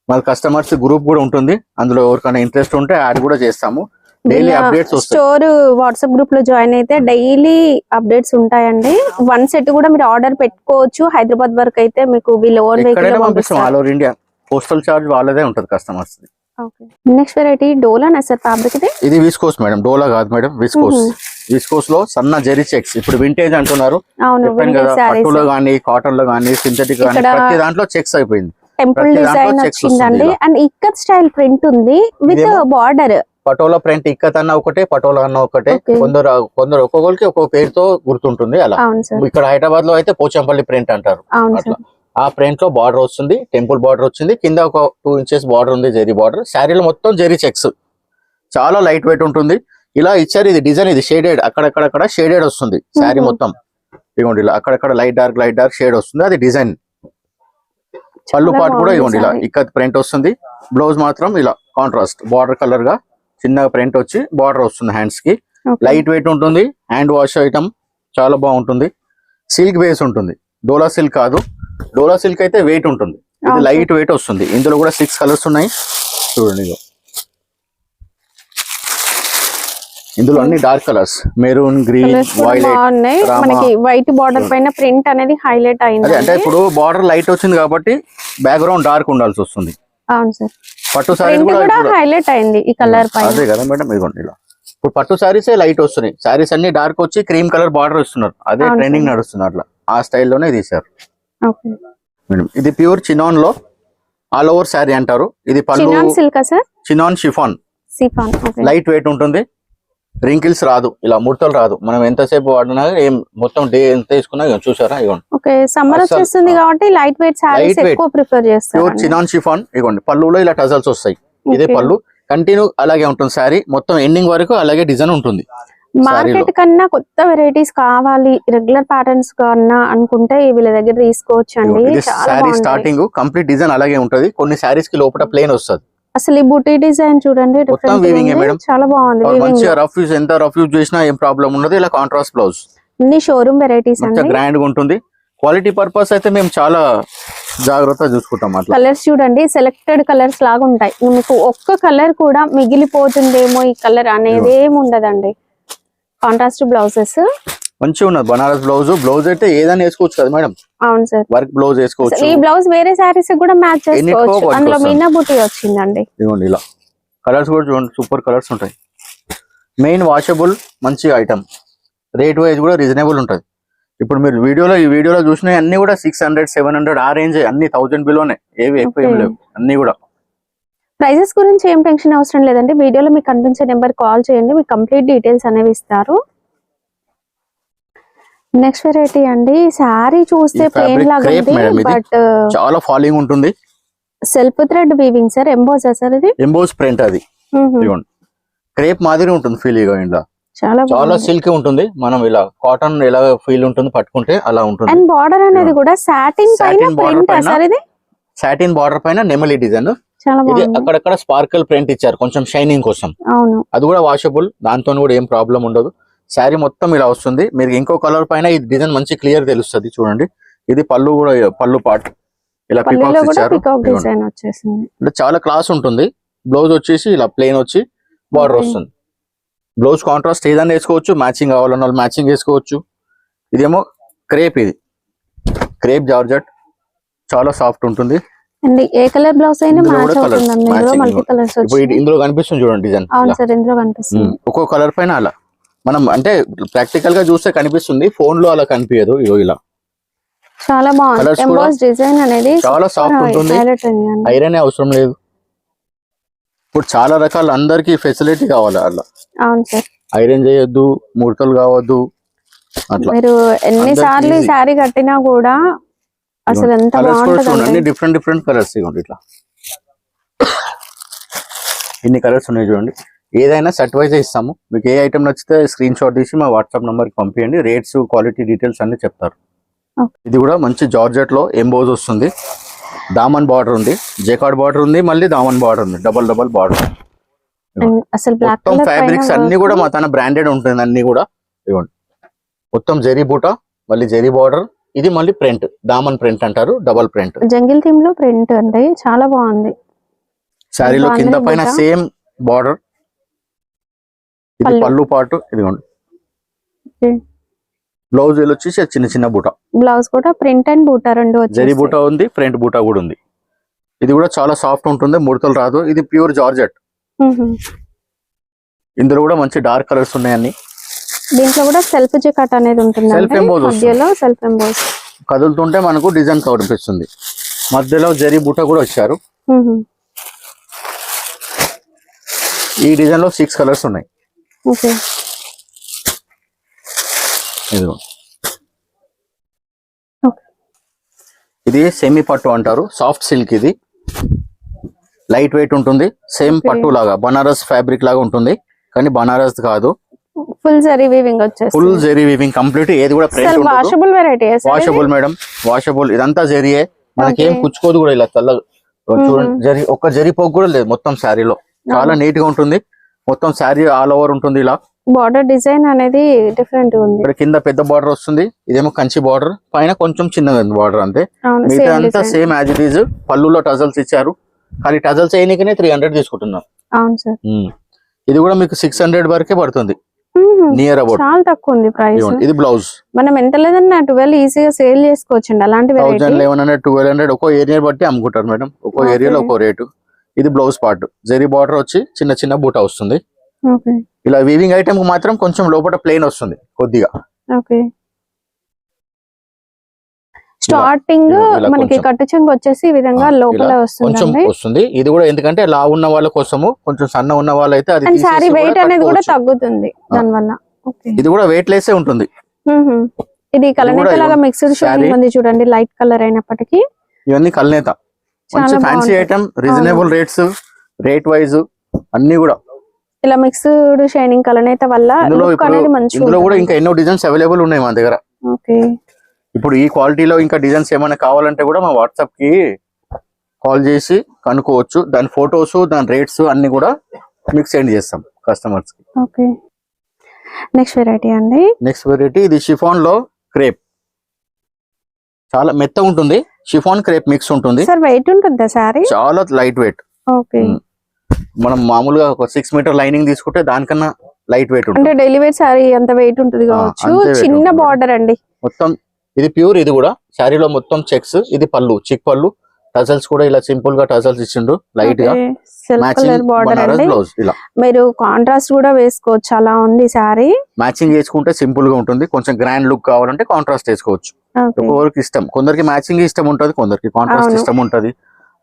మన కస్టమర్స్ గ్రూప్ కూడా ఉంటుంది, అందులో ఎవరికైనా ఇంట్రెస్ట్ ఉంటే యాడ్ కూడా చేస్తాము. డైలీ అప్డేట్స్ వస్తాయి. స్టోర్ వాట్సాప్ గ్రూప్ లో జాయిన్ అయితే డైలీ అప్డేట్స్ ఉంటాయండి. 1 సెట్ కూడా మీరు ఆర్డర్ పెట్టుకోవచ్చు. హైదరాబాద్ వరకు అయితే మీకు వీళ్ళ ఓన్ వెహికల్ పంపిస్తాం. All over India postal charge వాళ్ళదే ఉంటుంది కస్టమర్స్. నెక్స్ట్ వెరైటీ డోలా సార్ ఫ్యాబ్రిక్. ఇది విస్కోస్ మేడం, డోలా కాదు మేడం, విస్కోస్. విస్కోస్ లో సన్న జెరీ చెక్స్. ఇప్పుడు వింటేజ్ అంటున్నారు, పట్టులో గానీ, కాటన్ లో గానీ, సింథటిక్ గానీ, ప్రతి దాంట్లో చెక్స్ అయిపోయింది. టెంపుల్ డిజైన్ వచ్చిందండి, అండ్ ఇక్కత్ స్టైల్ ప్రింట్ ఉంది with border. Patola print ikat అన్న ఒకటే, పటోలా అన్న ఒకటే. కొందరు ఒక్కొక్కరికి ఒక్కొక్క పేరుతో గుర్తుంటుంది. అలా ఇక్కడ హైదరాబాద్ లో అయితే పోచంపల్లి ప్రింట్ అంటారు. అట్లా ఆ ప్రింట్ లో బార్డర్ వస్తుంది, టెంపుల్ బార్డర్ వచ్చింది, కింద ఒక 2 ఇంచెస్ బార్డర్ ఉంది, జెరీ బార్డర్. శారీలో మొత్తం జెరీ చెక్స్, చాలా లైట్ వెయిట్ ఉంటుంది. ఇలా ఇచ్చారు. ఇది డిజైన్, ఇది షేడెడ్, అక్కడక్కడ షేడెడ్ వస్తుంది శారీ మొత్తం. ఇవ్వండి ఇలా అక్కడక్కడ లైట్ డార్క్ షేడ్ వస్తుంది, అది డిజైన్. పళ్ళు పాటు కూడా ఇవ్వండి ఇలా ఇక్కత్ ప్రింట్ వస్తుంది. బ్లౌజ్ మాత్రం ఇలా కాంట్రాస్ట్ బార్డర్ కలర్ గా చిన్న ప్రింట్ వచ్చి బార్డర్ వస్తుంది హ్యాండ్స్ కి. Okay. లైట్ వెయిట్ ఉంటుంది, హ్యాండ్ వాష్ ఐటమ్ చాలా బాగుంటుంది. సిల్క్ బేస్ ఉంటుంది, డోలా సిల్క్ కాదు. డోలా సిల్క్ అయితే వెయిట్ ఉంటుంది, ఇది Okay. లైట్ వెయిట్ వస్తుంది. ఇందులో కూడా 6 కలర్స్ ఉన్నాయి చూడండి. ఇగో ఇందులో అన్ని dark colours, maroon, green, colours కూడా వైలెట్, బాగున్నాయి. మనకి వైట్ బార్డర్ పైన ప్రింట్ అనేది హైలైట్ అయింది. అదే అంటే ఇప్పుడు బార్డర్ లైట్ వచ్చింది కాబట్టి బ్యాక్గ్రౌండ్ డార్క్ ఉండాల్సి వస్తుంది. అవును సార్, పట్టు సారీ ప్రింట్ కూడా కూడా ఇప్పుడు- హైలైట్ అయింది ఈ కలర్ పైన. అదే కదా మేడం, ఇదిగోండి ఇలా. ఇప్పుడు పట్టు సారీసే లైట్ వస్తున్నాయి, సారీస్ అన్ని డార్క్ వచ్చి క్రీమ్ కలర్ బార్డర్ ఇస్తున్నారు. అదే అవును ట్రెండింగ్ సార్. నడుస్తుంది, అట్లా ఆ స్టైల్లోనే తీశారు ఓకే. మేడం. ఇది ప్యూర్ చినాన్ లో ఆల్ ఓవర్ శారీ అంటారు. ఇది పళ్ళు chinon silk sir, chinon chiffon, chiffon. Okay. Light weight ఉంటుంది, రింకిల్స్ రాదు, ఇలా ముడతలు రాదు. మనం ఎంతసేపు వాడినా ఏం మొత్తం డే ఎంత తీసుకున్నా ఇగో చూసారా, ఇగోండి ఓకే, సమ్మర్ అస్సలు- వచ్చేస్తుంది కాబట్టి light weight saris Light weight. ఎక్కువ ప్రిఫర్ చేస్తారు. Pure chinon chiffon. ఇగోండి పళ్ళులో ఇలా టజల్స్ వస్తాయి, ఇదే Okay. పళ్ళు. కంటిన్యూ అలాగే ఉంటుంది శారీ మొత్తం ఎండింగ్ వరకు అలాగే డిజైన్ ఉంటుంది. మార్కెట్ కన్నా కొత్త వెరైటీస్ కావాలి, రెగ్యులర్ ప్యాటర్న్స్ కన్నా అనుకుంటే వీళ్ళ దగ్గర తీసుకోవచ్చు అండి. ఇది చాలా శారీ బాగుంది. స్టార్టింగ్ కంప్లీట్ డిజైన్ అలాగే ఉంటది, కొన్ని శారీస్ కి లోపల ప్లేన్ వస్తుంది. అసలు ఈ బుటీ డిజైన్ చూడండి, మొత్తం weaving ఏ మేడం. చాలా బాగుంది. weaving మంచిగా లో. రఫ్ యూజ్, ఎంత రఫ్ యూజ్ చేసినా ఏం ప్రాబ్లం ఉండదు. ఇలా కాంట్రాస్ట్ బ్లౌజ్ అన్ని షోరూమ్ వెరైటీస్ మంచిగా అండి. గ్రాండ్ గా ఉంటుంది. క్వాలిటీ పర్పస్ అయితే మేము చాలా జాగ్రత్తగా చూసుకుంటాం. అట్లా కలర్స్ చూడండి, సెలెక్టెడ్ కలర్స్ లాగా ఉంటాయి. మీకు ఒక్క కలర్ కూడా మిగిలిపోతుందేమో ఈ కలర్ అనేది ఏమి ఉండదండి. కాంట్రాస్ట్ బ్లౌజెస్ మంచిగా ఉన్నది. బనారస్ బ్లౌజ్, బ్లౌజ్ అయితే ఏదైనా వేసుకోవచ్చు కదా మేడం, అవును సార్. వర్క్ బ్లౌజ్ వేసుకోవచ్చు. ఈ బ్లౌజ్ వేరే శారీస్ కూడా మ్యాచ్ చేసుకోవచ్చు. పనికి అందులో వస్తుంది. మీనా బుటీ వచ్చిందండి. ఇదిగోండి ఇలా కలర్స్ కూడా చూడండి, సూపర్ కలర్స్ ఉంటాయి. మెయిన్ వాషబుల్ మంచి ఐటమ్, రేట్ వైజ్ కూడా రీజనబుల్ ఉంటుంది. ఇప్పుడు మీరు ఈ వీడియోలో చూసిన అన్ని కూడా 600, 700 ఆ రేంజ్, అన్ని 1000 బిలోనే, ఏవి ఎక్కువ ఏం Okay. లేవు అన్ని కూడా. ప్రైజెస్ గురించి ఏం టెన్షన్ అవసరం లేదండి. వీడియోలో మీకు కనిపించే నెంబర్ కాల్ చేయండి, మీకు కంప్లీట్ డీటెయిల్స్ అనేవి ఇస్తారు. నెక్స్ట్ వెరైటీ అండి, శారీ చూస్తే ఈ fabric ప్లెయిన్ లాగా crepe ఉంది, madam ఇది. బట్ చాలా ఫాలింగ్ ఉంటుంది. Self thread weaving sir, emboss sir ఇది. ఎంబోస్ ప్రింట్ అది, ఇదిగోండి క్రేప్ మాదిరి ఉంటుంది ఫీల్. ఇగో ఇంట్లో చాలా చాలా బాగుంది. సిల్క్ ఉంటుంది. మనం ఇలా కాటన్ ఎలా ఫీల్ ఉంటుంది పట్టుకుంటే అలా ఉంటుంది. అండ్ బార్డర్ అనేది కూడా సాటిన్ పైన Satin border ప్రింట్ పైన సార్ ఇది. సాటిన్ బార్డర్ పైన నెమలి డిజైన్. చాలా ఇది బాగుంది. అక్కడక్కడ స్పార్కల్ ప్రింట్ ఇచ్చారు కొంచెం షైనింగ్ కోసం. అవును. అది కూడా వాషబుల్, దాంతో కూడా ఏం ప్రాబ్లం ఉండదు. శారీ మొత్తం ఇలా వస్తుంది. మీరు ఇంకో కలర్ పైన ఈ డిజైన్ మంచి క్లియర్ తెలుస్తుంది చూడండి. ఇది పళ్ళు కూడా, పళ్ళు పార్ట్ ఇలా పళ్ళులో పికాక్స్ కూడా ఇచ్చారు. పికాక్ ఇదిగోండి. డిజైన్ వచ్చేసింది. అంటే చాలా క్లాస్ ఉంటుంది. బ్లౌజ్ వచ్చేసి ఇలా ప్లెయిన్ వచ్చి బార్డర్ Okay. వస్తుంది. బ్లౌజ్ కాంట్రాస్ట్ ఏదైనా వేసుకోవచ్చు, మ్యాచింగ్ కావాలన్న వాళ్ళు మ్యాచింగ్ వేసుకోవచ్చు. ఇదేమో క్రేప్, ఇది క్రేప్ జార్జెట్, చాలా సాఫ్ట్ ఉంటుంది. అండ్ ఏ కలర్ బ్లౌజ్ అయినా ఇందులో మ్యాచ్ కూడా colours, అవుతుంది. ఇందులో matching మల్టీ కలర్స్ ఇప్పుడు వచ్చాయి. ఇందులో కనిపిస్తుంది చూడండి డిజైన్. అవును సార్, ఇందులో కనిపిస్తుంది. ఒక్కో కలర్ పైన అలా మనం అంటే ప్రాక్టికల్ గా చూస్తే కనిపిస్తుంది, ఫోన్ లో అలా కనిపించదు. ఇగో ఇలా చాలా బాగుంది. Colours కూడా ఎంబోస్ డిజైన్ అనేది చాలా సాఫ్ట్ ఉంటుంది. హైలైట్ అయింది అండి. ఐరన్ అవసరం లేదు. ఇప్పుడు చాలా రకాల అందరికి ఫెసిలిటీ కావాలి, అలా అవును సార్. ఐరన్ చేయొద్దు, ముడతలు కావద్దు, అట్లా. మీరు ఎన్నిసార్లు ఈ easy. శారీ కట్టినా కూడా అసలు ఎంత కలర్స్ కూడా చూడండి, బాగుంటుంది. అన్ని డిఫరెంట్ కలర్స్. ఇవ్వండి ఇట్లా ఇన్ని కలర్స్ ఉన్నాయి చూడండి. ఏదైనా సెట్ వైజ్ ఇస్తాము. మీకు ఏ ఐటమ్ నచ్చితే స్క్రీన్ షాట్ తీసి మా వాట్సాప్ నంబర్ కి పంపించండి. రేట్స్, క్వాలిటీ డీటెయిల్స్ అన్ని చెప్తారు. Okay. ఇది కూడా మంచి జార్జెట్ లో ఎంబోజ్ వస్తుంది. దామన్ బార్డర్ ఉంది, జెకార్డ్ బార్డర్ ఉంది, మళ్ళీ దామన్ బార్డర్ ఉంది, డబల్ బార్డర్. And అసలు బ్లాక్ మొత్తం కలర్ ఫ్యాబ్రిక్స్ అన్ని కూడా మా తన బ్రాండెడ్ ఉంటుంది అన్ని కూడా. ఇవ్వండి మొత్తం జరీ బూటా, మళ్ళీ జరీ బార్డర్. ఇది మళ్ళీ ప్రింట్, దామన్ ప్రింట్ అంటారు, డబల్ ప్రింట్. జంగిల్ థీమ్ లో ప్రింట్ అండి, చాలా బాగుంది. శారీలో ఇంకా కింద అందరి పైన బూటా. Same border. ఇది పళ్ళు. పళ్ళు పాటు, ఇదిగోండి. Okay. బ్లౌజ్ వచ్చేసి చిన్న బూటా, బ్లౌజ్ కూడా ప్రింట్ అండ్ బూటా రెండు జరీ వచ్చేసి. బూటా ఉంది, ఫ్రంట్ బూటా కూడా ఉంది. ఇది కూడా చాలా సాఫ్ట్ ఉంటుంది, ముడతలు రాదు. ఇది ప్యూర్ జార్జెట్. ఇందులో కూడా మంచి డార్క్ కలర్స్ ఉన్నాయి అన్ని. దీంట్లో కూడా సెల్ఫ్ జెకాట్ అనేది ఉంటుంది. Self emboss మధ్యలో సెల్ఫ్ ఎంబోస్. కదులుతుంటే మనకు డిజైన్ కనిపిస్తుంది. మధ్యలో జరీ బూటా కూడా వచ్చారు. ఈ డిజైన్ లో 6 కలర్స్ ఉన్నాయి. ఓకే. ఇదిగో Okay. ఇది సెమీ పట్టు అంటారు, సాఫ్ట్ సిల్క్. ఇది లైట్ వెయిట్ ఉంటుంది, సేమ్ Okay. పట్టు లాగా, బనారస్ ఫ్యాబ్రిక్ లాగా ఉంటుంది, కానీ బనారస్ కాదు. ఫుల్ జరీ వీవింగ్ వచ్చేసి. Full zari weaving complete. ఏది కూడా ప్రింట్ ఉండదు. Washable variety. Washable madam, washable. ఇదంతా జరీయే, మనకేం Okay. కుచ్చుకోదు కూడా. ఇలా తెల్ల చూడండి, జరీ ఒక్క జరీ పోగు కూడా లేదు మొత్తం శారీలో. చాలా నీట్ గా ఉంటుంది. మొత్తం శారీ ఆల్ ఓవర్ ఉంటుంది. ఇలా బార్డర్ డిజైన్ అనేది డిఫరెంట్ ఉంది. ఇక్కడ కింద పెద్ద బార్డర్ వస్తుంది, ఇదేమో కంచి బార్డర్, పైన కొంచెం చిన్నగా బార్డర్ అంతే. మిగతా అంతా సేమ్ యాజ్ ఇట్ ఈజ్. పళ్ళులో టజల్స్ ఇచ్చారు, కానీ టజల్స్ అయినకనే 300 తీసుకుంటున్నాం. అవును సార్. ఇది కూడా మీకు 600 వరకే పడుతుంది, నియర్ అబౌట్. చాలా తక్కువ ఉంది ప్రైస్. ఇది బ్లౌజ్ మనం ఎంత లేదన్నా 12 ఈజీగా సేల్ చేసుకోవచ్చు. అలాంటి 1100 1200 ఒక్కో ఏరియా బట్టి అమ్ముకుంటారు మేడం, ఒక్కో ఏరియాలో ఒక్కో రేటు. ఇది బ్లౌజ్ పార్ట్, జరీ బార్డర్ వచ్చి చిన్న చిన్న బూటా వస్తుంది. ఇలా వీవింగ్ ఐటమ్ కు మాత్రం కొంచెం లోపల ప్లెయిన్ వస్తుంది కొద్దిగా. స్టార్టింగ్ మనకి కట్టు చెంగు వచ్చేసి ఈ విధంగా లోపల వస్తుంది. ఇది కూడా ఎందుకంటే లా ఉన్న వాళ్ళ కోసము, కొంచెం సన్న ఉన్న వాళ్ళు అయితే అది సారీ వెయిట్ అనేది కూడా తగ్గుతుంది దాని వల్ల. ఇది కూడా వెయిట్ లెస్ ఉంటుంది. ఇది కలనేత లాగా మిక్స్డ్ షేడింగ్ ఉంది చూడండి, లైట్ కలర్ అయినప్పటికీ. ఇవన్నీ కలనేత, మంచి fancy item, reasonable rates, rate wise అన్ని కూడా ఇలా మిక్స్డ్ షైనింగ్ కలనేత వల్ల ఇందులో కూడా ఇంకా ఎన్నో డిజైన్స్ అవైలబుల్ ఉన్నాయి మా దగ్గర. ఇప్పుడు ఈ క్వాలిటీలో ఇంకా డిజైన్స్ ఏమైనా కావాలంటే కూడా మా వాట్సాప్ కి కాల్ చేసి కనుక్కోవచ్చు. దాని ఫొటోస్, దాని రేట్స్ అన్ని కూడా మీకు సెండ్ చేస్తాం కస్టమర్స్ కి. నెక్స్ట్ వెరైటీ అండి. నెక్స్ట్ వెరైటీ ఇది షిఫాన్ లో క్రేప్, చాలా మెత్త ఉంటుంది. షిఫాన్ క్రేప్ మిక్స్ ఉంటుంది. వెయిట్ ఉంటుందా సారీ? చాలా లైట్ వెయిట్. మనం మామూలుగా ఒక 6 మీటర్ లైనింగ్ తీసుకుంటే దానికన్నా లైట్ వెయిట్ ఉంటుంది. అంటే డైలీ వేర్ సారీ ఎంత వెయిట్ ఉంటుంది కావచ్చు. చిన్న బార్డర్ అండి మొత్తం. ఇది ప్యూర్. ఇది కూడా శారీలో మొత్తం చెక్స్. ఇది పళ్ళు, చిక్ పళ్ళు. టజల్స్ కూడా ఇలా సింపుల్ గా టజల్స్ ఇచ్చిండ్రు, లైట్ గా బ్లౌజ్. ఇలా మీరు కాంట్రాస్ట్ కూడా వేసుకోవచ్చు, అలా ఉంది సారీ. మ్యాచింగ్ చేసుకుంటే సింపుల్ గా ఉంటుంది. కొంచెం గ్రాండ్ లుక్ కావాలంటే కాంట్రాస్ట్ వేసుకోవచ్చు. ఒక్కొక్కరికి ఇష్టం, కొందరికి మ్యాచింగ్ ఇష్టం ఉంటది, కొందరికి కాంట్రాస్ట్ ఇష్టం ఉంటది.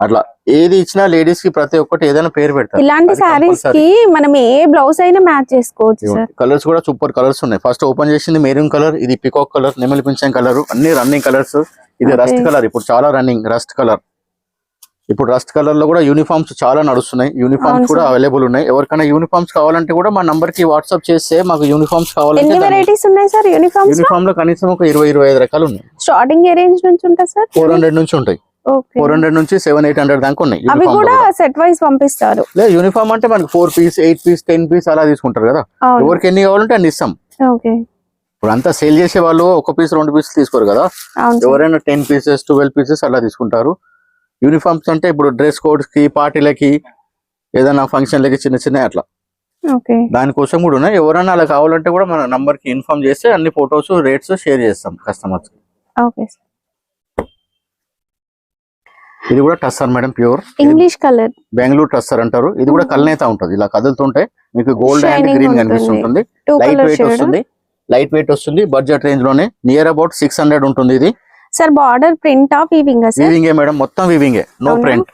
అట్లా ఏది ఇచ్చినా లేడీస్ కి ప్రతి ఒక్కటి ఏదైనా పేరు పెడతారు. ఇలాంటి సారీస్ కి మనం ఏ బ్లౌజ్ అయినా మ్యాచ్ చేసుకోవచ్చు. కలర్స్ కూడా సూపర్ కలర్స్ ఉన్నాయి. ఫస్ట్ ఓపెన్ చేసింది మెరూన్ కలర్, ఇది పికాక్ కలర్, నెమలి పింఛం కలర్, అన్ని రన్నింగ్ కలర్స్. ఇది రస్ట్ కలర్, ఇప్పుడు చాలా రన్నింగ్ రస్ట్ కలర్. ఇప్పుడు రస్ట్ కలర్ లో కూడా యూనిఫామ్స్ చాలా నడుస్తున్నాయి. యూనిఫామ్స్ కూడా అవైలబుల్ ఉన్నాయి. ఎవరికైనా యూనిఫామ్స్ కావాలంటే కూడా మా నంబర్ కి వాట్సాప్ చేస్తే మాకు యూనిఫామ్స్ కావాలంటే. యూనిఫామ్ లో కనీసం ఒక 20-25 రకాలు ఉన్నాయి. స్టార్టింగ్ ఏ రేంజ్ నుంచి ఉంటాయి సార్? 400 నుంచి ఉంటాయి. 400 నుంచి 700-800 దాకా ఉన్నాయి. అవి కూడా సెట్ వైస్ పంపిస్తారు. లేదు, యూనిఫామ్ అంటే మనకి 4 పీస్ 8 పీస్ 10 పీస్ అలా తీసుకుంటారు కదా. ఎవరికి ఎన్ని కావాలంటే అన్ని ఇస్తాం. ఇప్పుడు అంతా సేల్ చేసే వాళ్ళు 1 పీస్ 2 పీస్ తీసుకోరు కదా. ఎవరైనా 10 పీసెస్ 12 పీసెస్ అలా తీసుకుంటారు. యూనిఫామ్స్ అంటే ఇప్పుడు డ్రెస్ కోడ్స్ కి, పార్టీలకి, ఏదైనా ఫంక్షన్లకి చిన్న చిన్న అట్లా దానికోసం కూడా ఉన్నాయి. ఎవరైనా అలా కావాలంటే కూడా మన నంబర్ కి ఇన్ఫార్మ్ చేస్తే అన్ని ఫొటోస్, రేట్స్ షేర్ చేస్తాం కస్టమర్స్ కి. ఇది కూడా tussar madam, pure English colour, Bengaluru tussar అంటారు. ఇది కూడా కలనేత ఉంటది, ఇలా కదులుతుంటే మీకు గోల్డ్ అండ్ గ్రీన్ కనిపిస్తుంటుంది. లైట్ వెయిట్ వస్తుంది, లైట్ వెయిట్ వస్తుంది. బడ్జెట్ రేంజ్ లోనే నియర్ అబౌట్ 600 ఉంటుంది. ఇది sir border print of weaving sir? వీవింగే మేడం, మొత్తం వీవింగే, నో ప్రింట్.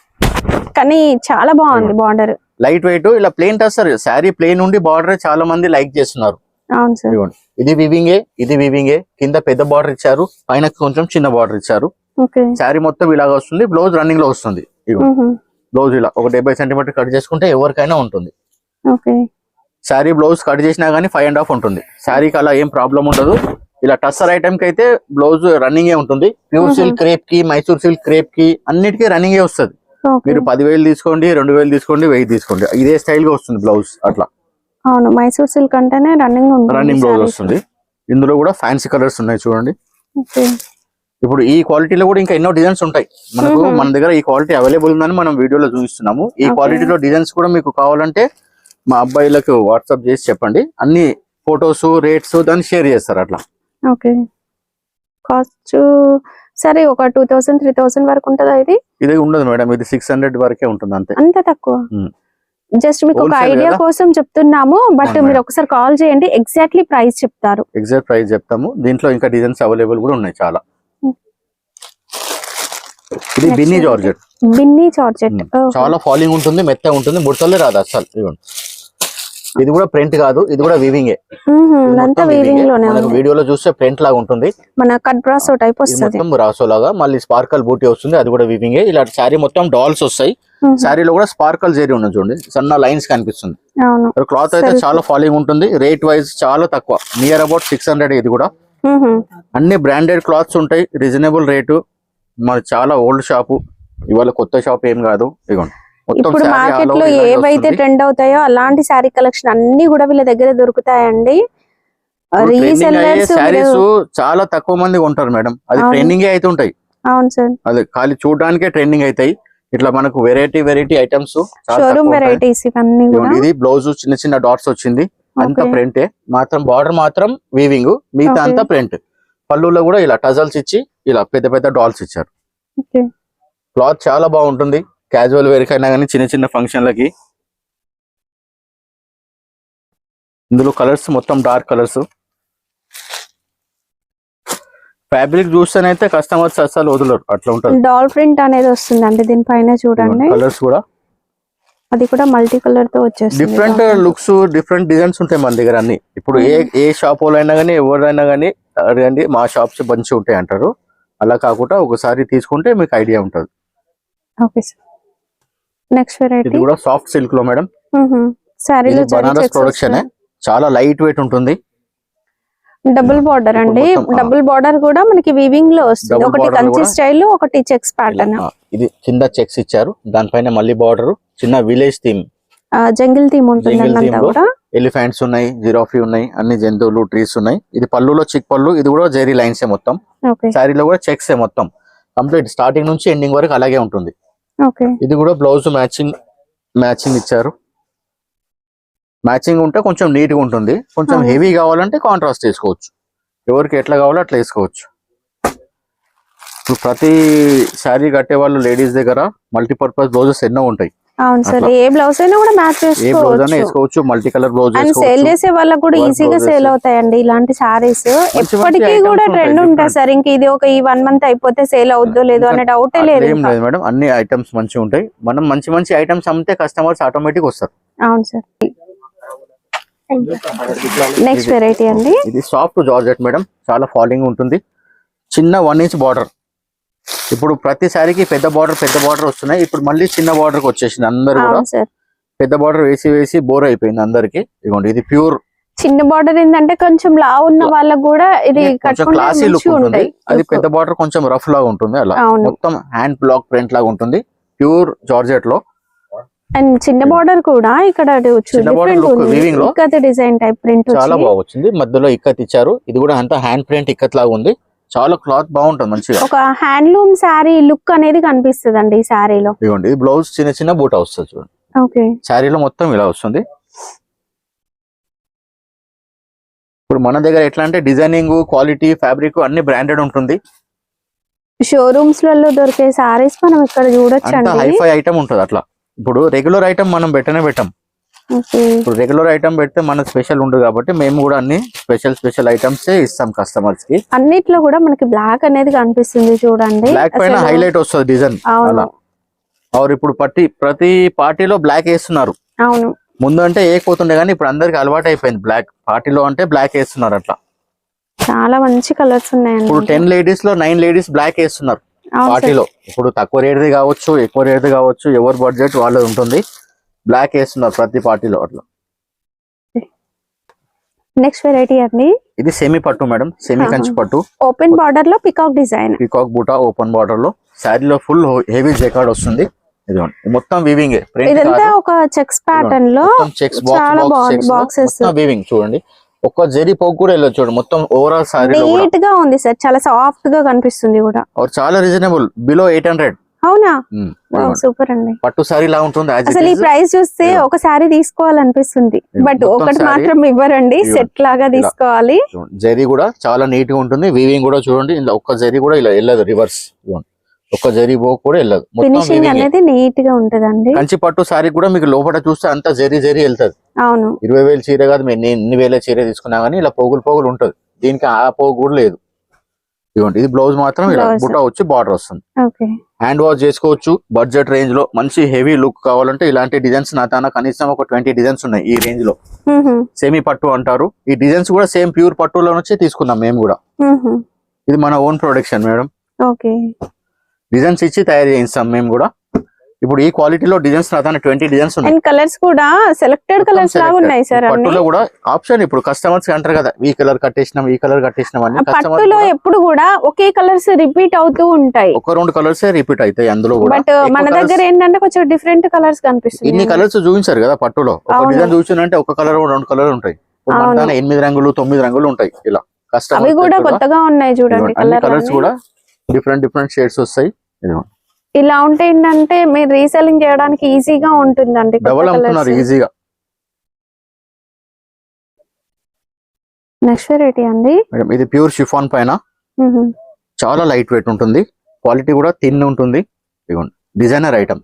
కానీ చాలా బాగుంది బార్డర్, లైట్ వెయిట్. ఇలా ప్లెయిన్ టస్సర్, శారీ ప్లెయిన్ ఉండి బార్డర్ చాలా మంది లైక్ చేస్తున్నారు. అవును సార్. ఇది వీవింగే, ఇది వీవింగే. కింద పెద్ద బార్డర్ ఇచ్చారు, పైన కొంచెం చిన్న బార్డర్ ఇచ్చారు. శారీ మొత్తం ఇలాగ వస్తుంది. బ్లౌజ్ రన్నింగ్ లో వస్తుంది. బ్లౌజ్ ఇలా ఒక 70 సెంటీమీటర్ కట్ చేసుకుంటే ఎవరికైనా ఉంటుంది. శారీ బ్లౌజ్ కట్ చేసినా గానీ 5.5 ఉంటుంది. శారీకి అలా ఏం ప్రాబ్లం ఉండదు. ఇలా టస్సర్ ఐటమ్ కి అయితే బ్లౌజ్ రన్నింగ్ ఉంటుంది. ప్యూర్ సిల్క్ క్రేప్ కి, మైసూర్ సిల్క్ క్రేప్ కి అన్నిటికీ రన్నింగ్ వస్తుంది. మీరు 10,000 తీసుకోండి, 2,000 తీసుకోండి, 1000 తీసుకోండి, ఇదే స్టైల్ గా వస్తుంది బ్లౌజ్. అట్లా అవును, మైసూర్ సిల్క్ అంటేనే రన్నింగ్ బ్లౌజ్ వస్తుంది. ఇందులో కూడా ఫ్యాన్సీ కలర్స్ ఉన్నాయి చూడండి. ఇప్పుడు ఈ క్వాలిటీలో కూడా ఇంకా ఎన్నో డిజైన్స్ ఉంటాయి మనకు. మన దగ్గర ఈ క్వాలిటీ అవైలబుల్ ఉందని మనం వీడియోలో చూపిస్తున్నాము. ఈ క్వాలిటీలో డిజైన్స్ కూడా మీకు కావాలంటే మా అబ్బాయిలకు వాట్సాప్ చేసి చెప్పండి. అన్ని ఫొటోస్, రేట్స్ దాన్ని షేర్ చేస్తారు. అట్లా కాస్ట్ సరే ఒక 2000-3000 వరకు ఉంటుందా? ఇది ఉండదు మేడం, ఇది 600 వరకే ఉంటుంది. అంతే, అంత తక్కువ. జస్ట్ మీకు ఒక ఐడియా కోసం చెప్తున్నాము. బట్ మీరు ఒకసారి కాల్ చేయండి, ఎగ్జాక్ట్లీ ప్రైస్ చెప్తారు. ఎగ్జాక్ట్ ప్రైస్ చెప్తాము. దీంట్లో ఇంకా డిజైన్స్ అవైలబుల్ కూడా ఉన్నాయి చాలా. ఇది బిన్నీ జార్జెట్. చాలా ఫాలింగ్ ఉంటుంది, మెత్త ఉంటుంది, ముడతలే రాదు అసలు. ఇది కూడా ప్రింట్ కాదు, ఇది కూడా వీవింగే. మనకు వీడియోలో చూస్తే ప్రింట్ లాగా ఉంటుంది, మన కట్ బ్రాసో టైప్ వస్తుంది, మొత్తం బ్రాసో లాగా. మళ్ళీ స్పార్కల్ బూటీ వస్తుంది, అది కూడా వీవింగే. ఇలా శారీ మొత్తం డాల్స్ వస్తాయి. శారీలో కూడా స్పార్కల్ జరీ ఉన్నది చూడండి, సన్న లైన్స్ కనిపిస్తుంది. క్లాత్ అయితే చాలా ఫాలింగ్ ఉంటుంది. రేట్ వైజ్ చాలా తక్కువ, నియర్ అబౌట్ 600. ఇది కూడా అన్ని బ్రాండెడ్ క్లాత్స్ ఉంటాయి, రీజనబుల్ రేటు. మరి చాలా ఓల్డ్ షాపు, ఇవాళ కొత్త షాప్ ఏం కాదు. ఇదిగోండి, ఇప్పుడు మార్కెట్ లో ఏవైతే ట్రెండ్ అవుతాయో అలాంటి శారీ కలెక్షన్ అన్ని కూడా వీళ్ళ దగ్గర దొరుకుతాయండి. రీసెల్లర్స్ శారీస్ చాలా తక్కువ మంది కొంటారు మేడం, అది ట్రెండింగ్ అయితే ఉంటాయి. అవును సార్, అది ఖాళీ చూడడానికే ట్రెండింగ్ అవుతాయి. ఇట్లా మనకు వెరైటీ ఐటమ్స్ షోరూమ్ వెరైటీస్ ఇవన్నీ కూడా. ఇది బ్లౌజ్ చిన్న డాట్స్ వచ్చింది, అంతా ప్రింటే మాత్రం, బార్డర్ మాత్రం వీవింగ్, మిగతా అంతా ప్రింట్. పళ్ళులో కూడా ఇలా టజల్స్ ఇచ్చి ఇలా పెద్ద డాల్స్ ఇచ్చారు. క్లాత్ చాలా బాగుంటుంది, క్యాజువల్ వేర్ కైనా కానీ చిన్న ఫంక్షన్లకి. ఇందులో కలర్స్ మొత్తం డార్క్ కలర్స్. ఫ్యాబ్రిక్ చూస్తేనైతే కస్టమర్స్ అసలు వదలరు, అట్లా ఉంటుంది. డాల్ ప్రింట్ అనేది వస్తుంది అంటే దీనిపైన చూడండి. కలర్స్ కూడా అది కూడా మల్టీ కలర్ తో వచ్చేస్తుంది. డిఫరెంట్ లుక్స్, డిఫరెంట్ డిజైన్స్ ఉంటాయి మన దగ్గర అన్ని. ఇప్పుడు ఏ షాప్ అయినా కానీ ఎవరైనా కానీ అడగండి, మా షాప్స్ మంచి ఉంటాయి అంటారు. అలా కాకుండా ఒకసారి తీసుకుంటే మీకు ఐడియా ఉంటుంది. Okay sir, next variety. ఇది కూడా సాఫ్ట్ సిల్క్ లో మేడం. సారీలో బనారస్ ప్రొడక్షన్, చాలా లైట్ వెయిట్ ఉంటుంది. డబుల్ బార్డర్ అండి, డబుల్ బార్డర్ కూడా మనకి వీవింగ్ లో వస్తుంది. ఒకటి కంచి స్టైల్, ఒకటి చెక్స్ ప్యాటర్న్. ఇది కింద చెక్స్ ఇచ్చారు, దానిపైన మళ్ళీ బార్డర్, చిన్న విలేజ్ థీమ్, జంగిల్ థీమ్ ఉంటుంది. ఎలిఫెంట్స్ ఉన్నాయి, జిరాఫీ ఉన్నాయి, అన్ని జంతువులు, ట్రీస్ ఉన్నాయి. ఇది పళ్ళులో చిక్ పళ్ళు, ఇది కూడా జెరీ లైన్స్ మొత్తం. శారీలో కూడా చెక్స్ మొత్తం కంప్లీట్ స్టార్టింగ్ నుంచి ఎండింగ్ వరకు అలాగే ఉంటుంది. ఇది కూడా బ్లౌజ్ మ్యాచింగ్ ఇచ్చారు. మ్యాచింగ్ ఉంటే కొంచెం నీట్ గా ఉంటుంది. కొంచెం హెవీ కావాలంటే కాంట్రాస్ట్ వేసుకోవచ్చు, ఎవరికి ఎట్లా కావాలో అట్లా వేసుకోవచ్చు. ఇప్పుడు ప్రతి శారీ కట్టే వాళ్ళు లేడీస్ దగ్గర మల్టీపర్పస్ బ్లౌజెస్ ఎన్నో ఉంటాయి. అవును సార్, ఏ బ్లౌజ్ అయినా కూడా మ్యాచ్ చేసుకోవచ్చు, multi colour blouse. And sale చేసే వాళ్ళకి కూడా ఈజీగా సేల్ అవుతాయండి ఇలాంటి సారీస్. ఎప్పటికీ కూడా ట్రెండ్ ఉంటాయి సార్. ఇంక ఇది ఒక 1 month అయిపోతే సేల్ అవుద్దో లేదో అనే డౌటే లేదు. ఏం లేదు మేడం, అన్ని ఐటమ్స్ మంచిగా ఉంటాయి. మనం మంచి ఐటమ్స్ అమ్మితే కస్టమర్స్ ఆటోమేటిక్ వస్తారు. అవును సార్. నెక్స్ట్ వెరైటీ అండి, ఇది సాఫ్ట్ జార్జెట్ మేడం, చాలా ఫాలింగ్ ఉంటుంది. చిన్న 1 inch బార్డర్. ఇప్పుడు ప్రతి సారికి పెద్ద బార్డర్ వస్తున్నాయి. ఇప్పుడు మళ్ళీ చిన్న బార్డర్ కి వచ్చేసింది. అందరు కూడా పెద్ద బార్డర్ వేసి బోర్ అయిపోయింది అందరికి. ఇదిగోండి, ఇది ప్యూర్ చిన్న బార్డర్. ఏంటంటే కొంచెం లా ఉన్న వాళ్ళకి కూడా ఇది క్లాసీ లుక్ ఉంటుంది. అది పెద్ద బార్డర్ కొంచెం రఫ్ లాగా ఉంటుంది. అలా మొత్తం హ్యాండ్ బ్లాక్ ప్రింట్ లాగా ఉంటుంది, ప్యూర్ జార్జెట్ లో. అండ్ చిన్న బార్డర్ కూడా ఇక్కడ ఇక్కత్ డిజైన్ టైప్ ప్రింట్ చాలా బాగా వచ్చింది. మధ్యలో ఇక్కత్ ఇచ్చారు. ఇది కూడా అంతా హ్యాండ్ ప్రింట్ ఇక్కత్ లాగా ఉంది. చాలా క్లాత్ బాగుంటుంది, మంచిగా ఒక హ్యాండ్లూమ్ శారీ లుక్ అనేది కనిపిస్తుంది అండి ఈ శారీలో. ఇదిగోండి, ఇది బ్లౌజ్ చిన్న బూటా వస్తుంది చూడండి. ఓకే, శారీలో మొత్తం ఇలా వస్తుంది. ఇప్పుడు మన దగ్గర ఎట్లా అంటే డిజైనింగ్, క్వాలిటీ, ఫ్యాబ్రిక్ అన్ని బ్రాండెడ్ ఉంటుంది. షోరూమ్స్ లలో దొరికే శారీస్ మనం ఇక్కడ చూడొచ్చు. హైఫై ఐటమ్ ఉంటుంది అట్లా. ఇప్పుడు రెగ్యులర్ ఐటమ్ మనం పెట్టం. ఇప్పుడు రెగ్యులర్ ఐటమ్ పెడితే మన స్పెషల్ ఉండదు కాబట్టి మేము కూడా అన్ని స్పెషల్ ఐటమ్స్ ఇస్తాం కస్టమర్స్ కి. అన్నిట్లో కూడా మనకి బ్లాక్ అనేది కనిపిస్తుంది చూడండి. బ్లాక్ పైన హైలైట్ వస్తుంది డిజైన్ అలా. ఇప్పుడు ప్రతి పార్టీలో బ్లాక్ వేస్తున్నారు. అవును, ముందు అంటే ఏకపోతుండే కానీ ఇప్పుడు అందరికి అలవాటు అయిపోయింది. బ్లాక్ పార్టీలో అంటే బ్లాక్ వేస్తున్నారు. అట్లా చాలా మంచి కలర్స్ ఉన్నాయండి. ఇప్పుడు 10 ladies లో 9 ladies బ్లాక్ వేస్తున్నారు పార్టీలో. ఇప్పుడు తక్కువ రేట్ది కావచ్చు, ఎక్కువ రేట్ది కావచ్చు, ఎవరి బడ్జెట్ వాళ్ళది ఉంటుంది. బ్లాక్ వేస్తున్నారు ప్రతి పార్టీలో అట్లా. నెక్స్ట్ వెరైటీ అండి, ఇది సెమీ పట్టు మేడం, సెమీ కంచి పట్టు. ఓపెన్ బార్డర్ లో పికాక్ డిజైన్, పికాక్ బూటా ఓపెన్ బార్డర్ లో. శారీలో ఫుల్ హెవీ జెకార్డ్ వస్తుంది. ఇది మొత్తం వీవింగ్, ఇదంతా ఒక చెక్స్ ప్యాటర్న్ లో చాలా బాగుంది. బాక్సెస్ వీవింగ్ చూడండి, ఒక్క జరీ పోగు కూడా వెళ్ళదు చూడండి. మొత్తం ఓవరాల్ సారీ నీట్ గా ఉంది సార్, చాలా సాఫ్ట్ గా కనిపిస్తుంది కూడా. చాలా రీజనబుల్, బిలో 800. అవునా, సూపర్ అండి. పట్టు సారీ లా ఉంటుంది. అసలు ఈ ప్రైస్ చూస్తే ఒక సారీ తీసుకోవాలనిపిస్తుంది, బట్ ఒకటి మాత్రం ఇవ్వరండి, సెట్ లాగా తీసుకోవాలి. జరీ కూడా చాలా నీట్ గా ఉంటుంది. వీవింగ్ కూడా చూడండి, ఇలా ఒక్క జరీ కూడా ఇలా వెళ్ళదు, రివర్స్ ఒక్క జరీ పోగు కూడా వెళ్ళదు. ఫినిషింగ్ అనేది నీట్ గా ఉంటదండి. కంచి పట్టు సారీ కూడా మీకు లోపల చూస్తే అంతా జరీ వెళ్తుంది. అవును, 20,000 చీర కాదు, మీరు 8,000 చీర తీసుకున్నా గానీ ఇలా పోగులు ఉంటది. దీనికి ఆ పోగు కూడా లేదు. ఇదిగోండి, ఇది బ్లౌజ్ మాత్రం ఇలా బుట్ట వచ్చి బార్డర్ వస్తుంది. హ్యాండ్ వాష్ చేసుకోవచ్చు. బడ్జెట్ రేంజ్ లో మంచి హెవీ లుక్ కావాలంటే ఇలాంటి డిజైన్స్ నా తాన కనీసం ఒక 20 డిజైన్స్ ఉన్నాయి ఈ రేంజ్ లో. సెమీ పట్టు అంటారు. ఈ డిజైన్స్ కూడా సేమ్ ప్యూర్ పట్టులో నుంచి తీసుకున్నాం మేము కూడా. ఇది మన ఓన్ ప్రొడక్షన్ మేడం. డిజైన్స్ ఇచ్చి తయారు చేయిస్తాం మేము కూడా. ఇప్పుడు ఈ క్వాలిటీలో డిజైన్స్ నా 20 డిజైన్స్ ఉన్నాయి. అండ్ కలర్స్ కూడా సెలెక్టెడ్ కలర్స్ లాగా ఉన్నాయి సార్. పట్టులో కూడా ఆప్షన్ ఇప్పుడు కస్టమర్స్ అంటారు కదా ఈ కలర్ కట్టేసినాం ఈ కలర్ కట్టేసినాం అని. పట్టులో ఎప్పుడు కూడా ఒకే కలర్స్ రిపీట్ అవుతూ ఉంటాయి. ఒక 2 కలర్స్ రిపీట్ అవుతాయి అందులో కూడా. బట్ మన దగ్గర ఏంటంటే కొంచెం డిఫరెంట్ కలర్స్ కనిపిస్తుంది. ఇన్ని కలర్స్ చూపించారు కదా పట్టులో. ఒక డిజైన్ చూసినంటే ఒక కలర్ 2 కలర్ ఉంటాయి. 8 రంగులు 9 రంగులు ఉంటాయి ఇలా. అవి కూడా కొత్తగా ఉన్నాయి చూడండి. కలర్స్ కూడా డిఫరెంట్ షేడ్స్ వస్తాయి. ఇలా ఉంటే ఏంటంటే మీరు రీసెల్లింగ్ చేయడానికి ఈజీగా ఉంటుందండి. డబుల్ అమ్ముతున్నారు ఈజీగా. నెక్స్ట్ వెరైటీ అండి మేడం ఇది ప్యూర్ షిఫాన్ పైన చాలా లైట్ వెయిట్ ఉంటుంది. క్వాలిటీ కూడా థిన్ ఉంటుంది. ఇదిగోండి డిజైనర్ ఐటమ్.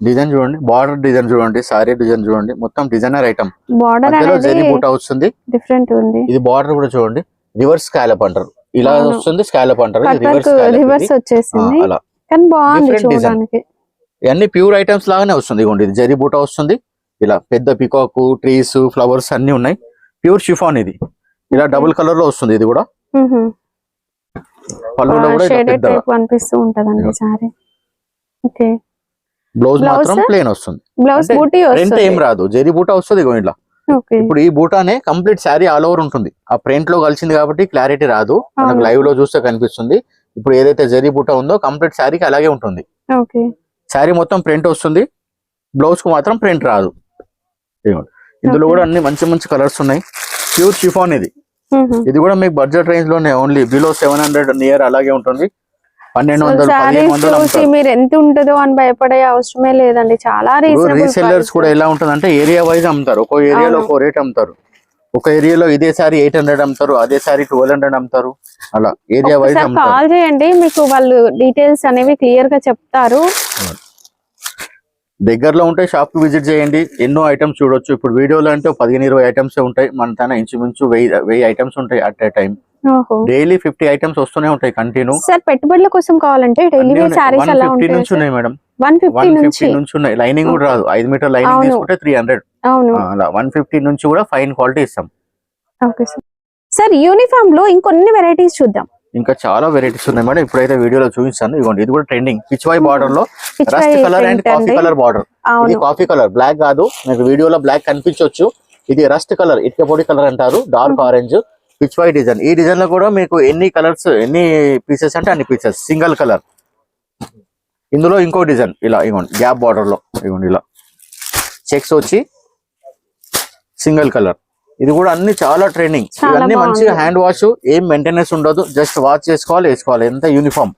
డిజైన్ చూడండి, బార్డర్ డిజైన్ చూడండి, సారీ డిజైన్ చూడండి, మొత్తం డిజైనర్ ఐటమ్. బార్డర్ అనేది జరీ బూటా వస్తుంది, డిఫరెంట్ ఉంది. ఇది బార్డర్ కూడా చూడండి రివర్స్ స్కాలప్ అంటారు. ఇలా వస్తుంది స్కాలప్ అంటారు, రివర్స్ వచ్చేసింది. అలా కానీ బాగుంది చూడడానికి. ఇవన్నీ ప్యూర్ ఐటమ్స్ లాగానే వస్తుంది. ఇదిగోండి ఇది జరీ బూటా వస్తుంది. ఇలా పెద్ద పికాక్, ట్రీస్, ఫ్లవర్స్ అన్ని ఉన్నాయి. ప్యూర్ షిఫాన్ ఇది. ఇలా డబుల్ కలర్ లో వస్తుంది. ఇది కూడా పళ్ళులో కూడా షేడెడ్ టైప్ అనిపిస్తూ ఉంటదండి సారీ. ఓకే. బ్లౌజ్ మాత్రం ప్లేన్ వస్తుంది. బ్లౌజ్ బూటీ వస్తుంది, ఏం రాదు. జరీ బూటా వస్తుంది. ఇట్లా ఇప్పుడు ఈ బూటానే కంప్లీట్ శారీ ఆల్ ఓవర్ ఉంటుంది. ఆ ప్రింట్ లో కలిసింది కాబట్టి క్లారిటీ రాదు, మనకు లైవ్ లో చూస్తే కనిపిస్తుంది. ఇప్పుడు ఏదైతే జరీ బూటా ఉందో కంప్లీట్ శారీకి అలాగే ఉంటుంది. శారీ మొత్తం ప్రింట్ వస్తుంది, బ్లౌజ్ కు మాత్రం ప్రింట్ రాదు. ఇందులో కూడా అన్ని మంచి కలర్స్ ఉన్నాయి. ప్యూర్ షిఫాన్ ఇది. ఇది కూడా మీకు బడ్జెట్ రేంజ్ లోనే, ఓన్లీ బిలో 700 నియర్ అలాగే ఉంటుంది. 1200 మీరు ఎంత ఉంటుందో అని భయపడే అవసరమే లేదండి. చాలా రీసెల్లర్స్ కూడా ఎలా ఉంటుంది అంటే ఏరియా వైజ్ అమ్ముతారు. ఒక ఏరియాలో ఒక రేట్ అమ్ముతారు. ఒక ఏరియాలో ఇదే సారీ 800 అమ్ముతారు, అదే సారీ 1200 అమ్ముతారు. అలా ఏరియా వైజ్ కాల్ చేయండి, మీకు వాళ్ళు డీటెయిల్స్ అనేవి క్లియర్ గా చెప్తారు. దగ్గరలో ఉంటే షాప్ కి విజిట్ చేయండి, ఎన్నో ఐటమ్స్ చూడొచ్చు. ఇప్పుడు వీడియోలో అంటే 15-20 ఐటమ్స్ ఉంటాయి. మన తన ఇంచుమించు 1000 ఐటమ్స్ ఉంటాయి at a time. Daily 50 items వస్తూనే ఉంటాయి కంటిన్యూ. సార్ పెట్టుబడుల కోసం కావాలంటే డైలీ వేర్ సారీస్ అలా 150 నుంచి ఉన్నాయి మేడం. 150 నుంచి ఉన్నాయి. లైనింగ్ కూడా రాదు. 5 మీటర్ లైనింగ్ తీసుకుంటే 300. అవును, అలా 150 నుంచి కూడా ఫైన్ క్వాలిటీ ఇస్తాం. Okay sir. సార్ యూనిఫామ్ లో ఇంకొన్ని వెరైటీస్ చూద్దాం. ఇంకా చాలా వెరైటీస్ ఉన్నాయి మేడం. ఇప్పుడైతే వీడియోలో చూపిస్తాను. ఇదిగోండి ఇది కూడా ట్రెండింగ్ పిచ్వై బార్డర్ లో rust colour and coffee colour border. ఇది కాఫీ కలర్, బ్లాక్ కాదు. మీకు వీడియోలో బ్లాక్ కనిపించవచ్చు. ఇది రస్ట్ కలర్, ఇటుక పొడి కలర్ అంటారు. Dark orange Pichwai design. ఈ డిజైన్ లో కూడా మీకు ఎన్ని కలర్స్, ఎన్ని పీసెస్ అంటే అన్ని పీసెస్. Single colour. ఇందులో ఇంకో డిజైన్ ఇలా ఇవ్వండి గ్యాప్ బార్డర్ లో. ఇవ్వండి ఇలా చెక్స్ వచ్చి సింగిల్ కలర్. ఇది కూడా అన్ని చాలా ట్రెండింగ్. ఇవన్నీ మంచిగా హ్యాండ్ వాష్, ఏం మెయింటెనెన్స్ ఉండదు. జస్ట్ వాష్ చేసుకోవాలి, వేసుకోవాలి. ఎంత యూనిఫామ్.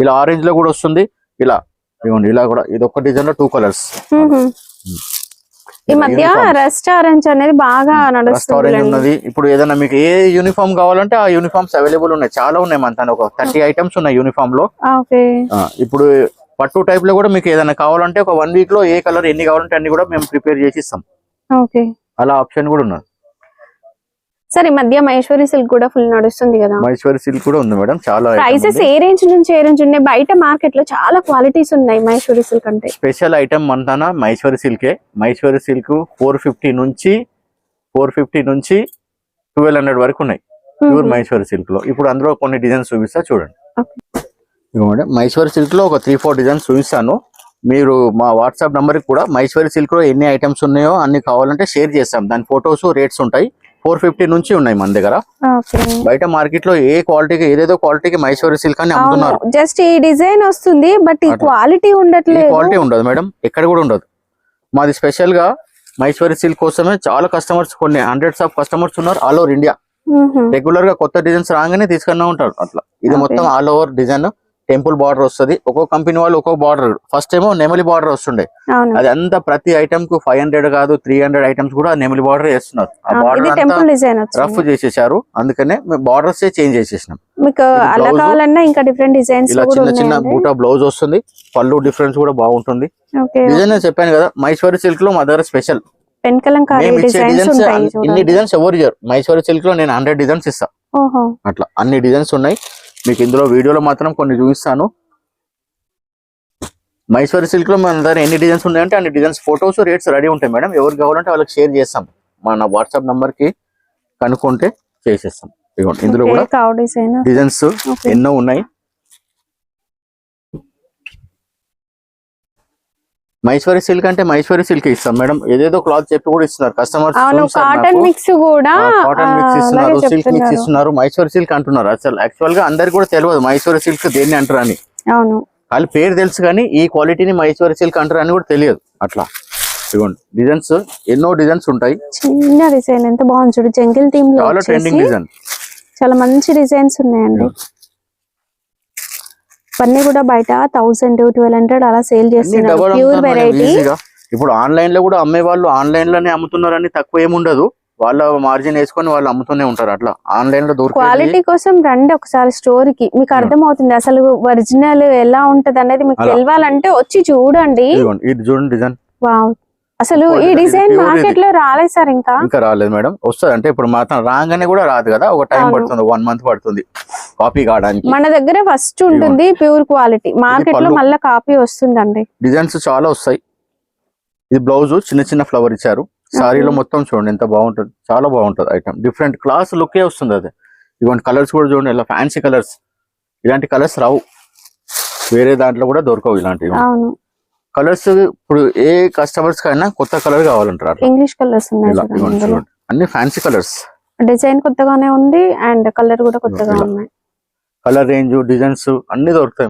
ఇలా ఆరెంజ్ లో కూడా వస్తుంది. ఇలా ఇవ్వండి ఇలా కూడా. ఇది ఒక డిజైన్ లో 2 కలర్స్. ఈ మధ్య రస్ట్ ఆరెంజ్ అనేది బాగా నడుస్తుంది. ఇప్పుడు ఏదైనా మీకు ఏ యూనిఫామ్ కావాలంటే ఆ యూనిఫామ్స్ అవైలబుల్ ఉన్నాయి. చాలా ఉన్నాయి. మన తన ఒక 30 ఐటమ్స్ ఉన్నాయి యూనిఫామ్ లో. ఇప్పుడు పట్టు టైప్ లో కూడా మీకు ఏదైనా కావాలంటే ఒక 1 వీక్ లో ఏ కలర్ ఎన్ని కావాలంటే అన్ని కూడా మేము ప్రిపేర్ చేసి ఇస్తాం. అలా ఆప్షన్ కూడా ఉన్నది. సార్ ఈ మధ్య మహేశ్వరి సిల్క్ కూడా ఫుల్ నడుస్తుంది కదా. మహేశ్వరి సిల్క్ కూడా ఉంది మేడం. చాలా ప్రైసెస్ ఏ రేంజ్ నుంచి ఏ రేంజ్ ఉన్నాయి? బయట మార్కెట్ లో చాలా క్వాలిటీస్ ఉన్నాయి మహేశ్వరి సిల్క్ అంటే. స్పెషల్ ఐటమ్ అంటానా మహేశ్వరి సిల్కే. మహేశ్వరి సిల్క్ 450 నుంచి 1200 వరకు ఉన్నాయి ప్యూర్ మహేశ్వరి సిల్క్ లో. ఇప్పుడు అందులో కొన్ని డిజైన్స్ చూపిస్తా చూడండి. మహేశ్వరి సిల్క్ లో ఒక 3-4 డిజైన్స్ చూపిస్తాను. మీరు మా వాట్సాప్ నంబర్ కి కూడా మహేశ్వరి సిల్క్ లో ఎన్ని ఐటమ్స్ ఉన్నాయో అన్ని కావాలంటే షేర్ చేస్తాం. దాని ఫొటోస్, రేట్స్ ఉంటాయి. 450 నుంచి ఉన్నాయి మన దగ్గర. బయట మార్కెట్ లో ఏ క్వాలిటీకి ఏదేదో క్వాలిటీకి మహేశ్వరి సిల్క్ అని అమ్ముతున్నారు. జస్ట్ ఈ డిజైన్ వస్తుంది, బట్ ఈ క్వాలిటీ ఉండట్లేదు. క్వాలిటీ ఉండదు మేడం, ఎక్కడ కూడా ఉండదు. మాది స్పెషల్ గా మహేశ్వరి సిల్క్ కోసమే చాలా కస్టమర్స్, కొన్ని హండ్రెడ్స్ ఆఫ్ కస్టమర్స్ ఉన్నారు ఆల్ ఓవర్ ఇండియా. రెగ్యులర్ గా కొత్త డిజైన్స్ రాగానే తీసుకునే ఉంటారు. అట్లా ఇది మొత్తం all over design. Temple border వస్తుంది. ఒక్కొక్క కంపెనీ వాళ్ళు ఒక్కొక్క బార్డర్. ఫస్ట్ ఏమో నెమలి బార్డర్ వస్తుండే. అది అంతా ప్రతి ఐటమ్ కు 500 కాదు 300 ఐటమ్స్ కూడా నెమలి బార్డర్ వేస్తున్నారు. ఆ బార్డర్ రఫ్ చేసేసారు. అందుకనే బార్డర్స్ చేంజ్ చేసేసినాం. ఇలా చిన్న బూటా బ్లౌజ్ వస్తుంది. పళ్ళు డిఫరెన్స్ కూడా బాగుంటుంది. డిజైన్ చెప్పాను కదా మహేశ్వరి సిల్క్ లో మా దగ్గర స్పెషల్. ఇన్ని డిజైన్స్ ఎవరు ఇయ్యారు. మహేశ్వరి సిల్క్ లో నేను 100 డిజైన్స్ ఇస్తా. అట్లా అన్ని డిజైన్స్ ఉన్నాయి. మీకు ఇందులో వీడియోలో మాత్రం కొన్ని చూపిస్తాను. మహేశ్వరి సిల్క్ లో మన దగ్గర ఎన్ని డిజైన్స్ ఉన్నాయంటే అన్ని డిజైన్స్, ఫొటోస్, రేట్స్ రెడీ ఉంటాయి మేడం. ఎవరికి కావాలంటే వాళ్ళకి షేర్ చేస్తాం. మన వాట్సాప్ నంబర్ కి కనుక్కుంటే చేసేస్తాం. ఇందులో కూడా డిజైన్స్ ఎన్నో ఉన్నాయి. మహేశ్వరి సిల్క్ అంటే మహేశ్వరి సిల్క్ ఇస్తాం మేడం, ఏదేదో క్లాత్ చెప్పి కూడా ఇస్తున్నారు కస్టమర్స్. అవును, కాటన్ మిక్స్ కూడా కాటన్ మిక్స్ ఇస్తున్నారు, సిల్క్ మిక్స్ ఇస్తున్నారు, మహేశ్వరి సిల్క్ అంటున్నారు. అసలు యాక్చువల్ గా అందరికి కూడా తెలియదు మహేశ్వరి సిల్క్ దేన్ని అంటారు అని. అవును, వాళ్ళ పేరు తెలుసు కానీ ఈ క్వాలిటీని మహేశ్వరి సిల్క్ అంటారు అని కూడా తెలియదు. అట్లా ఇదిగోండి డిజైన్స్, ఎన్నో డిజైన్స్ ఉంటాయి. చిన్న డిజైన్ ఎంత బాగుంది చూడు, జంగిల్ థీమ్ లో చాలా ట్రెండింగ్ డిజైన్, చాలా మంచి డిజైన్స్ ఉన్నాయండి. ఇవన్నీ కూడా బయట 1000-1200 అలా సేల్ చేస్తున్నారు, ప్యూర్ వెరైటీ. ఇప్పుడు ఆన్లైన్ లో కూడా అమ్మే వాళ్ళు ఆన్లైన్ లోనే అమ్ముతున్నారని తక్కువ ఏముండదు, వాళ్ళ మార్జిన్ వేసుకొని వాళ్ళు అమ్ముతూనే ఉంటారు. అట్లా ఆన్లైన్ లో క్వాలిటీ కోసం రండి ఒకసారి స్టోర్ కి, మీకు అర్థం అవుతుంది అసలు ఒరిజినల్ ఎలా ఉంటది అనేది మీకు తెలియాలంటే వచ్చి చూడండి. ఇది చూడండి డిజైన్, వావ్, అసలు ఈ డిజైన్ మార్కెట్ లో రాలేదు సార్, ఇంకా రాలేదు మేడం. వస్తుంది అంటే ఇప్పుడు మాత్రం రాగానే కూడా రాదు కదా, ఒక టైం పడుతుంది, 1 month పడుతుంది కాపీ కావడానికి. మన దగ్గర ఫస్ట్ ఉంటుంది ప్యూర్ క్వాలిటీ, మార్కెట్ లో మళ్ళీ కాపీ వస్తుందండి. డిజైన్స్ చాలా వస్తాయి. ఇది బ్లౌజ్ చిన్న చిన్న ఫ్లవర్ ఇచ్చారు, సారీలో మొత్తం చూడండి ఎంత బాగుంటుంది, చాలా బాగుంటుంది ఐటమ్, డిఫరెంట్ క్లాస్ లుకే వస్తుంది అది. ఇటువంటి కలర్స్ కూడా చూడండి, ఇలా ఫ్యాన్సీ కలర్స్, ఇలాంటి కలర్స్ రావు వేరే దాంట్లో కూడా దొరకవు ఇలాంటివి కలర్స్. ఇప్పుడు ఏ కస్టమర్స్ కైనా కొత్త కలర్ కావాలంటారు, ఇంగ్లీష్ కలర్స్ ఉన్నాయి, అన్ని ఫ్యాన్సీ కలర్స్. డిజైన్ కొత్తగానే ఉంది అండ్ కలర్ కూడా కొత్తగా ఉన్నాయి. కలర్ రేంజ్ డిజైన్స్ అన్ని దొరుకుతాయి.